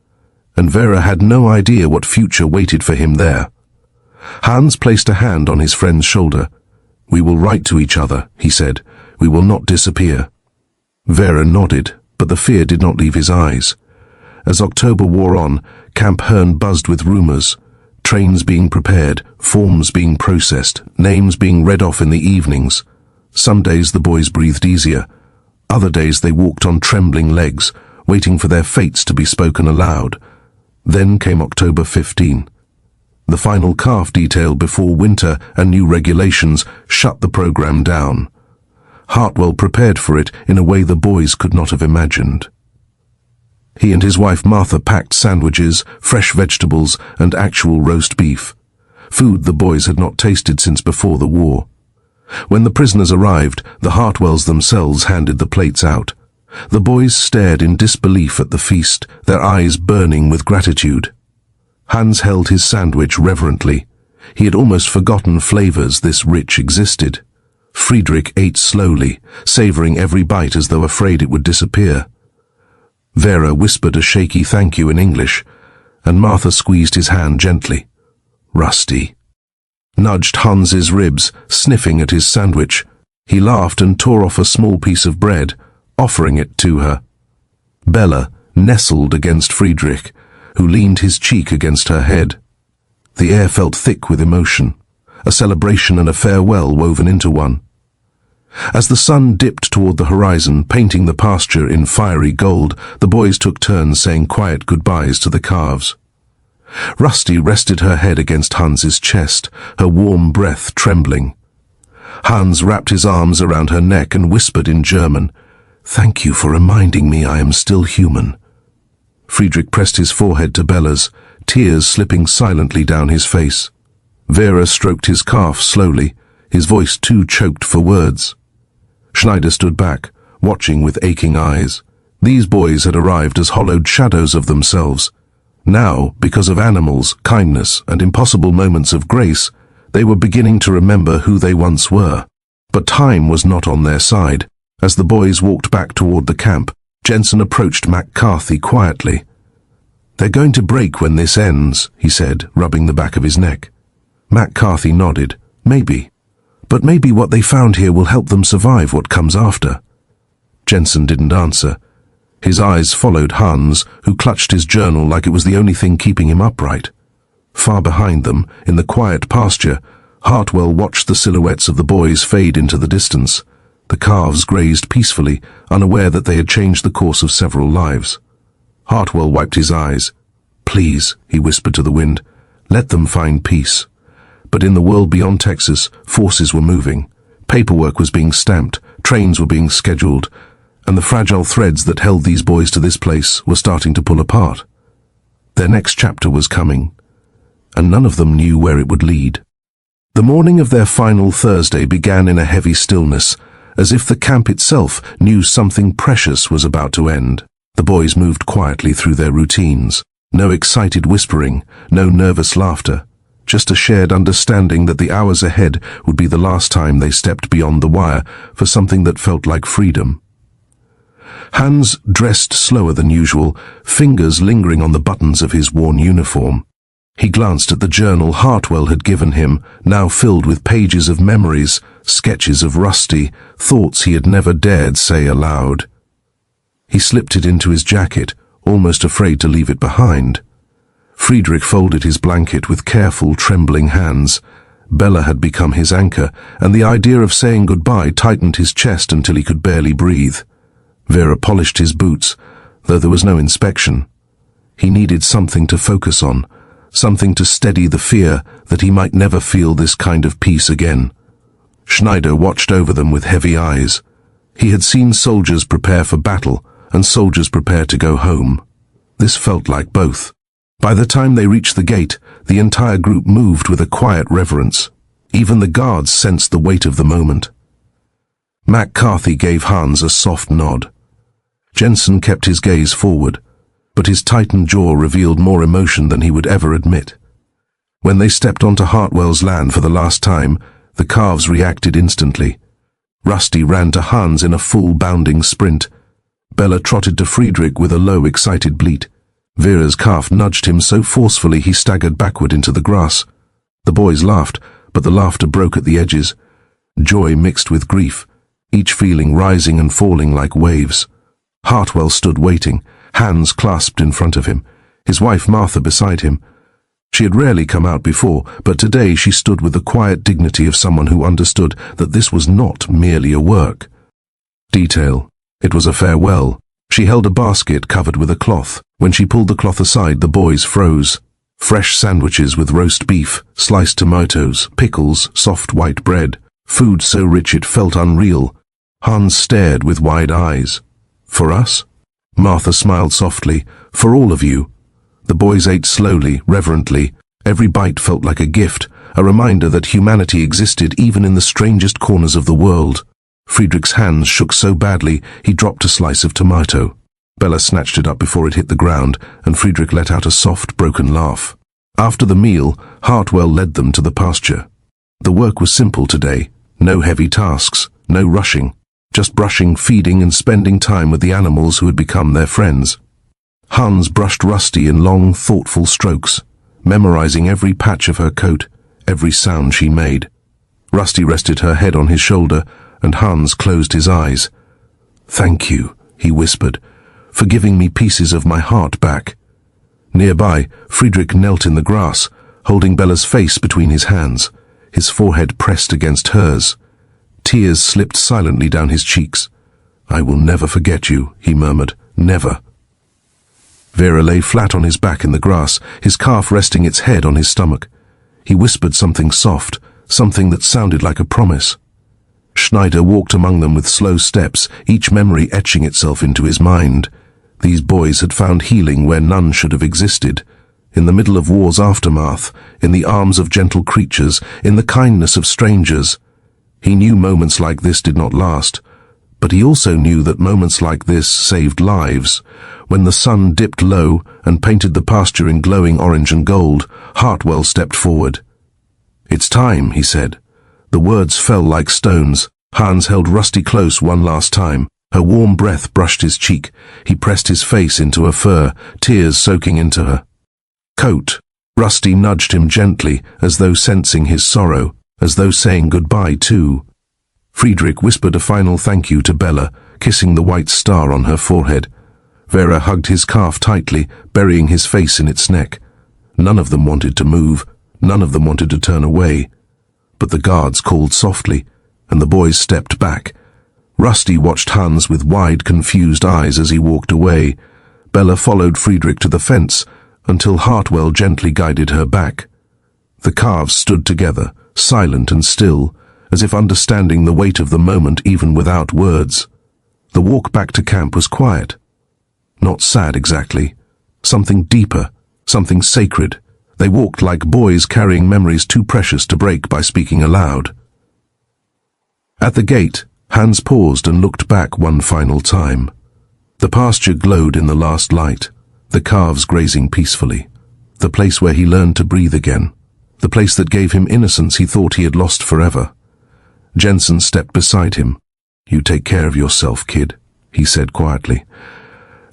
And Vera had no idea what future waited for him there. Hans placed a hand on his friend's shoulder. "We will write to each other," he said. "We will not disappear." Vera nodded, but the fear did not leave his eyes. As October wore on, Camp Herne buzzed with rumors. Trains being prepared, forms being processed, names being read off in the evenings. Some days the boys breathed easier. Other days they walked on trembling legs, waiting for their fates to be spoken aloud. Then came October 15. The final calf detail before winter and new regulations shut the program down. Hartwell prepared for it in a way the boys could not have imagined. He and his wife Martha packed sandwiches, fresh vegetables, and actual roast beef. Food the boys had not tasted since before the war. When the prisoners arrived, the Hartwells themselves handed the plates out. The boys stared in disbelief at the feast, their eyes burning with gratitude. Hans held his sandwich reverently. He had almost forgotten flavors this rich existed. Friedrich ate slowly, savoring every bite as though afraid it would disappear. Vera whispered a shaky thank you in English, and Martha squeezed his hand gently. "Rusty," nudged Hans's ribs, sniffing at his sandwich. He laughed and tore off a small piece of bread, offering it to her. Bella nestled against Friedrich, who leaned his cheek against her head. The air felt thick with emotion, a celebration and a farewell woven into one. As the sun dipped toward the horizon, painting the pasture in fiery gold, the boys took turns saying quiet goodbyes to the calves. Rusty rested her head against Hans's chest, her warm breath trembling. Hans wrapped his arms around her neck and whispered in German, "Thank you for reminding me I am still human." Friedrich pressed his forehead to Bella's, tears slipping silently down his face. Vera stroked his calf slowly, his voice too choked for words. Schneider stood back, watching with aching eyes. These boys had arrived as hollowed shadows of themselves. Now, because of animals, kindness, and impossible moments of grace, they were beginning to remember who they once were. But time was not on their side. As the boys walked back toward the camp, Jensen approached McCarthy quietly. "They're going to break when this ends," he said, rubbing the back of his neck. McCarthy nodded. "Maybe. But maybe what they found here will help them survive what comes after." Jensen didn't answer. His eyes followed Hans, who clutched his journal like it was the only thing keeping him upright. Far behind them, in the quiet pasture, Hartwell watched the silhouettes of the boys fade into the distance. The calves grazed peacefully, unaware that they had changed the course of several lives. Hartwell wiped his eyes. "Please," he whispered to the wind, "let them find peace." But in the world beyond Texas, forces were moving. Paperwork was being stamped, trains were being scheduled, and the fragile threads that held these boys to this place were starting to pull apart. Their next chapter was coming, and none of them knew where it would lead. The morning of their final Thursday began in a heavy stillness, as if the camp itself knew something precious was about to end. The boys moved quietly through their routines. No excited whispering, no nervous laughter. Just a shared understanding that the hours ahead would be the last time they stepped beyond the wire for something that felt like freedom. Hans dressed slower than usual, fingers lingering on the buttons of his worn uniform. He glanced at the journal Hartwell had given him, now filled with pages of memories, sketches of Rusty, thoughts he had never dared say aloud. He slipped it into his jacket, almost afraid to leave it behind. Friedrich folded his blanket with careful, trembling hands. Bella had become his anchor, and the idea of saying goodbye tightened his chest until he could barely breathe. Vera polished his boots, though there was no inspection. He needed something to focus on, something to steady the fear that he might never feel this kind of peace again. Schneider watched over them with heavy eyes. He had seen soldiers prepare for battle, and soldiers prepare to go home. This felt like both. By the time they reached the gate, the entire group moved with a quiet reverence. Even the guards sensed the weight of the moment. McCarthy gave Hans a soft nod. Jensen kept his gaze forward, but his tightened jaw revealed more emotion than he would ever admit. When they stepped onto Hartwell's land for the last time, the calves reacted instantly. Rusty ran to Hans in a full bounding sprint. Bella trotted to Friedrich with a low, excited bleat. Vera's calf nudged him so forcefully he staggered backward into the grass. The boys laughed, but the laughter broke at the edges. Joy mixed with grief, each feeling rising and falling like waves. Hartwell stood waiting, hands clasped in front of him, his wife Martha beside him. She had rarely come out before, but today she stood with the quiet dignity of someone who understood that this was not merely a work. Detail. It was a farewell. She held a basket covered with a cloth. When she pulled the cloth aside, the boys froze. Fresh sandwiches with roast beef, sliced tomatoes, pickles, soft white bread. Food so rich it felt unreal. Hans stared with wide eyes. For us? Martha smiled softly. For all of you. The boys ate slowly, reverently. Every bite felt like a gift, a reminder that humanity existed even in the strangest corners of the world. Friedrich's hands shook so badly he dropped a slice of tomato. Bella snatched it up before it hit the ground, and Friedrich let out a soft, broken laugh. After the meal, Hartwell led them to the pasture. The work was simple today. No heavy tasks, no rushing. Just brushing, feeding, and spending time with the animals who had become their friends. Hans brushed Rusty in long, thoughtful strokes, memorizing every patch of her coat, every sound she made. Rusty rested her head on his shoulder, and Hans closed his eyes. "Thank you," he whispered, "for giving me pieces of my heart back." Nearby, Friedrich knelt in the grass, holding Bella's face between his hands, his forehead pressed against hers. Tears slipped silently down his cheeks. "I will never forget you," he murmured, "never." Vera lay flat on his back in the grass, his calf resting its head on his stomach. He whispered something soft, something that sounded like a promise. Schneider walked among them with slow steps, each memory etching itself into his mind. These boys had found healing where none should have existed. In the middle of war's aftermath, in the arms of gentle creatures, in the kindness of strangers. He knew moments like this did not last, but he also knew that moments like this saved lives. When the sun dipped low and painted the pasture in glowing orange and gold, Hartwell stepped forward. "It's time," he said. The words fell like stones. Hans held Rusty close one last time. Her warm breath brushed his cheek. He pressed his face into her fur, tears soaking into her coat. Rusty nudged him gently, as though sensing his sorrow, as though saying goodbye too. Friedrich whispered a final thank you to Bella, kissing the white star on her forehead. Vera hugged his calf tightly, burying his face in its neck. None of them wanted to move. None of them wanted to turn away. But the guards called softly, and the boys stepped back. Rusty watched Hans with wide, confused eyes as he walked away. Bella followed Friedrich to the fence, until Hartwell gently guided her back. The calves stood together, silent and still, as if understanding the weight of the moment even without words. The walk back to camp was quiet. Not sad exactly. Something deeper, something sacred. They walked like boys carrying memories too precious to break by speaking aloud. At the gate, Hans paused and looked back one final time. The pasture glowed in the last light, the calves grazing peacefully. The place where he learned to breathe again. The place that gave him innocence he thought he had lost forever. Jensen stepped beside him. "You take care of yourself, kid," he said quietly.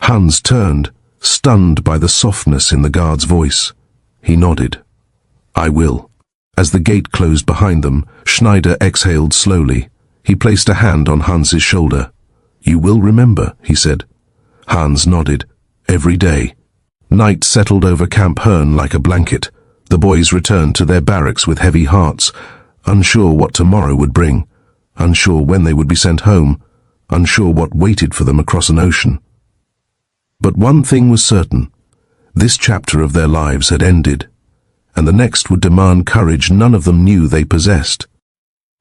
Hans turned, stunned by the softness in the guard's voice. He nodded. "I will." As the gate closed behind them, Schneider exhaled slowly. He placed a hand on Hans's shoulder. "You will remember," he said. Hans nodded. "Every day." Night settled over Camp Herne like a blanket. The boys returned to their barracks with heavy hearts, unsure what tomorrow would bring, unsure when they would be sent home, unsure what waited for them across an ocean. But one thing was certain. This chapter of their lives had ended, and the next would demand courage none of them knew they possessed.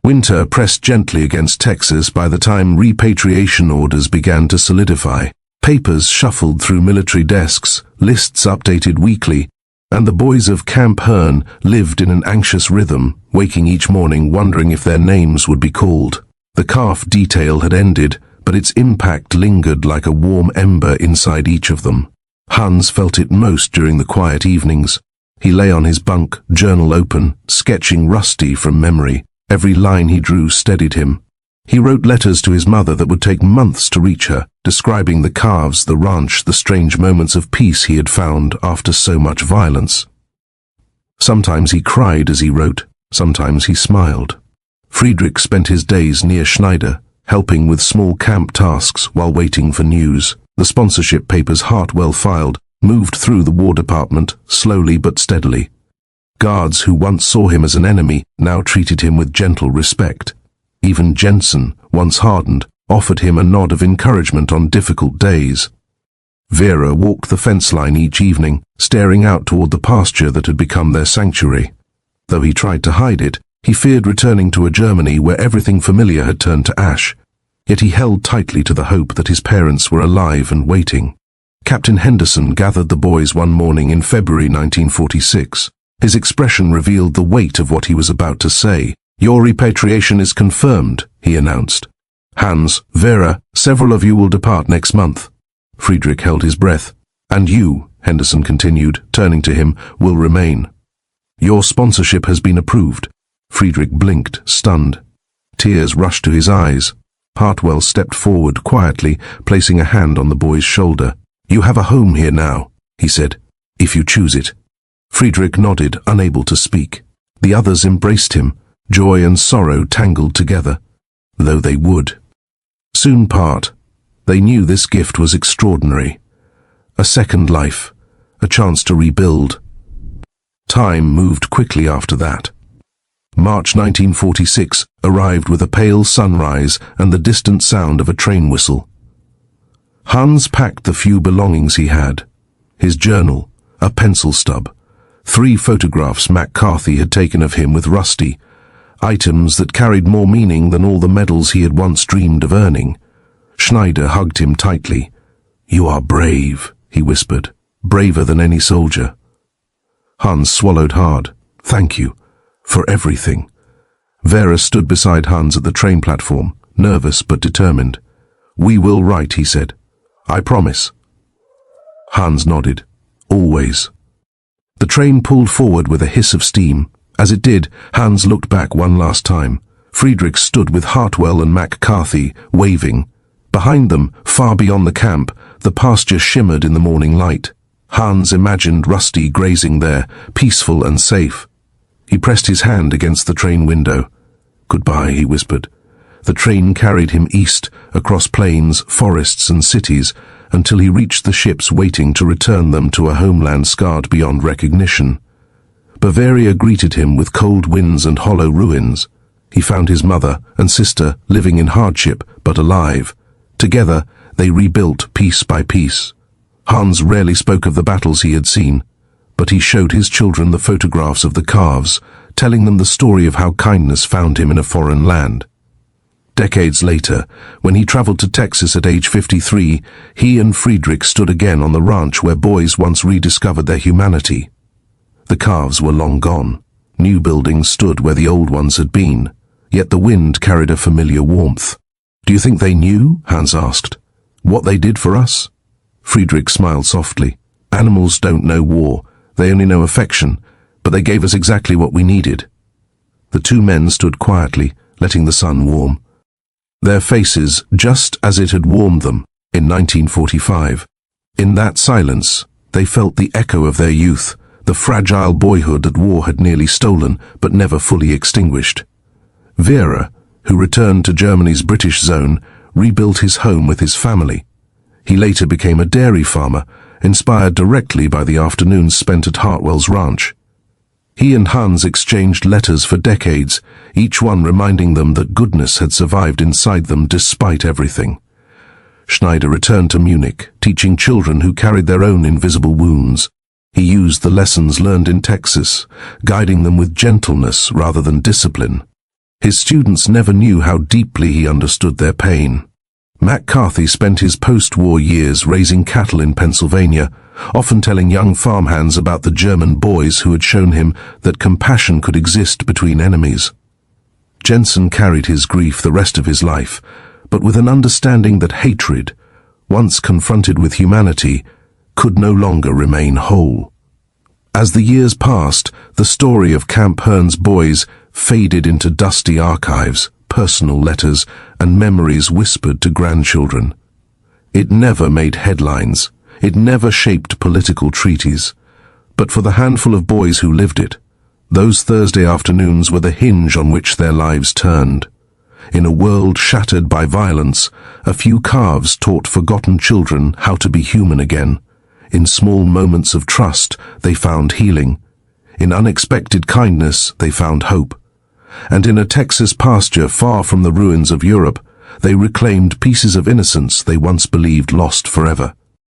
Winter pressed gently against Texas by the time repatriation orders began to solidify. Papers shuffled through military desks, lists updated weekly, and the boys of Camp Herne lived in an anxious rhythm, waking each morning wondering if their names would be called. The calf detail had ended, but its impact lingered like a warm ember inside each of them. Hans felt it most during the quiet evenings. He lay on his bunk, journal open, sketching Rusty from memory. Every line he drew steadied him. He wrote letters to his mother that would take months to reach her, describing the calves, the ranch, the strange moments of peace he had found after so much violence. Sometimes he cried as he wrote, sometimes he smiled. Friedrich spent his days near Schneider, helping with small camp tasks while waiting for news. The sponsorship papers Hartwell filed moved through the War Department, slowly but steadily. Guards who once saw him as an enemy now treated him with gentle respect. Even Jensen, once hardened, offered him a nod of encouragement on difficult days. Vera walked the fence line each evening, staring out toward the pasture that had become their sanctuary. Though he tried to hide it, he feared returning to a Germany where everything familiar had turned to ash. Yet he held tightly to the hope that his parents were alive and waiting. Captain Henderson gathered the boys one morning in February 1946. His expression revealed the weight of what he was about to say. "Your repatriation is confirmed," he announced. "Hans, Vera, several of you will depart next month." Friedrich held his breath. "And you," Henderson continued, turning to him, "will remain. Your sponsorship has been approved." Friedrich blinked, stunned. Tears rushed to his eyes. Hartwell stepped forward quietly, placing a hand on the boy's shoulder. "You have a home here now," he said, "if you choose it." Friedrich nodded, unable to speak. The others embraced him, joy and sorrow tangled together, though they would soon part. They knew this gift was extraordinary. A second life, a chance to rebuild. Time moved quickly after that. March 1946 arrived with a pale sunrise and the distant sound of a train whistle. Hans packed the few belongings he had. His journal, a pencil stub, 3 photographs McCarthy had taken of him with Rusty, items that carried more meaning than all the medals he had once dreamed of earning. Schneider hugged him tightly. "You are brave," he whispered, "braver than any soldier." Hans swallowed hard. "Thank you. For everything." Vera stood beside Hans at the train platform, nervous but determined. "We will write," he said. "I promise." Hans nodded. "Always." The train pulled forward with a hiss of steam. As it did, Hans looked back one last time. Friedrich stood with Hartwell and McCarthy, waving. Behind them, far beyond the camp, the pasture shimmered in the morning light. Hans imagined Rusty grazing there, peaceful and safe. He pressed his hand against the train window. "Goodbye," he whispered. The train carried him east, across plains, forests and cities, until he reached the ships waiting to return them to a homeland scarred beyond recognition. Bavaria greeted him with cold winds and hollow ruins. He found his mother and sister living in hardship, but alive. Together, they rebuilt piece by piece. Hans rarely spoke of the battles he had seen, but he showed his children the photographs of the calves, telling them the story of how kindness found him in a foreign land. Decades later, when he traveled to Texas at age 53, he and Friedrich stood again on the ranch where boys once rediscovered their humanity. The calves were long gone. New buildings stood where the old ones had been, yet the wind carried a familiar warmth. "Do you think they knew?" Hans asked. "What they did for us?" Friedrich smiled softly. "Animals don't know war. They only know affection, but they gave us exactly what we needed." The two men stood quietly, letting the sun warm. Their faces just as it had warmed them in 1945. In that silence, they felt the echo of their youth, the fragile boyhood that war had nearly stolen but never fully extinguished. Vera, who returned to Germany's British zone, rebuilt his home with his family. He later became a dairy farmer, inspired directly by the afternoons spent at Hartwell's ranch. He and Hans exchanged letters for decades, each one reminding them that goodness had survived inside them despite everything. Schneider returned to Munich, teaching children who carried their own invisible wounds. He used the lessons learned in Texas, guiding them with gentleness rather than discipline. His students never knew how deeply he understood their pain. McCarthy spent his post-war years raising cattle in Pennsylvania, often telling young farmhands about the German boys who had shown him that compassion could exist between enemies. Jensen carried his grief the rest of his life, but with an understanding that hatred, once confronted with humanity, could no longer remain whole. As the years passed, the story of Camp Hearn's boys faded into dusty archives, personal letters, and memories whispered to grandchildren. It never made headlines. It never shaped political treaties. But for the handful of boys who lived it, those Thursday afternoons were the hinge on which their lives turned. In a world shattered by violence, a few calves taught forgotten children how to be human again. In small moments of trust, they found healing. In unexpected kindness, they found hope. And in a Texas pasture far from the ruins of Europe, they reclaimed pieces of innocence they once believed lost forever.